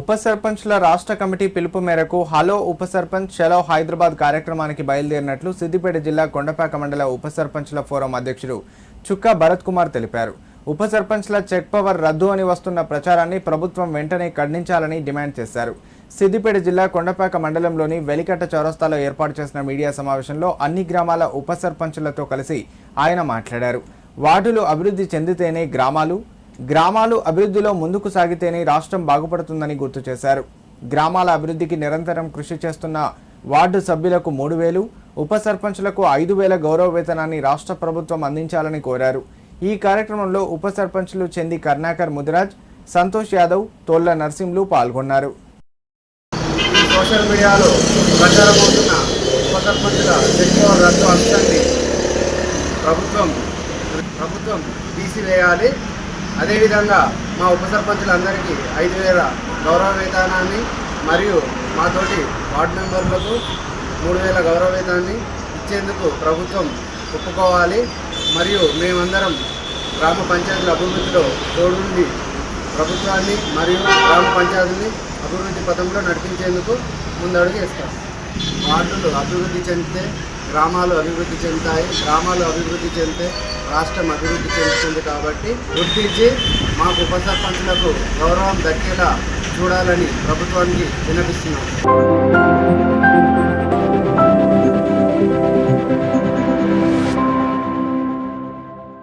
ఉప సర్పంచ్ల రాష్ట్ర కమిటీ పిలుపు మేరకు హలో ఉప సర్పంచ్ చలో హైదరాబాద్ కార్యక్రమానికి బయలుదేరినట్లు సిద్దిపేట జిల్లా కొండపాక మండల ఉప సర్పంచ్ల ఫోరం అధ్యక్షుడు చుక్క భరత్ కుమార్ తెలిపారు. ఉప సర్పంచ్ల చెక్ పవర్ రద్దు అని వస్తున్న ప్రచారాన్ని ప్రభుత్వం వెంటనే ఖండించాలని డిమాండ్ చేశారు. సిద్దిపేట జిల్లా కొండపాక మండలంలోని వెలికట్ట చౌరస్తాలో ఏర్పాటు చేసిన మీడియా సమావేశంలో అన్ని గ్రామాల ఉప సర్పంచ్లతో కలిసి ఆయన మాట్లాడారు. వార్డులు అభివృద్ధి చెందితేనే గ్రామాలు అభివృద్ధిలో ముందుకు సాగితేనే రాష్ట్రం బాగుపడుతుందని గుర్తు చేశారు. గ్రామాల అభివృద్ధికి నిరంతరం కృషి చేస్తున్న వార్డు సభ్యులకు 3,000, ఉప సర్పంచ్లకు 5,000 గౌరవ వేతనాన్ని రాష్ట్ర ప్రభుత్వం అందించాలని కోరారు. ఈ కార్యక్రమంలో ఉప సర్పంచ్లు చెంది కర్ణాకర్ ముదిరాజ్, సంతోష్ యాదవ్, తోళ్ల నర్సింహులు పాల్గొన్నారు. సోషల్ మీడియాలో ప్రచారమవుతున్న ఉప సర్పంచ్ల చెక్ పవర్ రద్దు అంశాన్ని ప్రభుత్వం తీసివేయాలి. అదేవిధంగా మా ఉప సర్పంచులందరికీ 5,000 గౌరవ వేతనాన్ని మరియు మాతోటి వార్డు మెంబర్లకు 3,000 గౌరవ వేతనాన్ని ఇచ్చేందుకు ప్రభుత్వం ఒప్పుకోవాలి. మరియు మేమందరం గ్రామ పంచాయతీల అభివృద్ధిలో తోడుండి ప్రభుత్వాన్ని మరియు గ్రామ పంచాయతీని అభివృద్ధి పథంలో నడిపించేందుకు ముందడుగు వేస్తాం. వార్డులు అభివృద్ధి చెందితే గ్రామాలు అభివృద్ధి చెందుతాయి, గ్రామాలు అభివృద్ధి చెందితే రాష్ట్రం అభివృద్ధి చెందుతుంది. కాబట్టి గుర్తించి మాకు ఉప సర్పంచులకు గౌరవం దక్కేలా చూడాలని ప్రభుత్వానికి విన్నపిస్తున్నాం.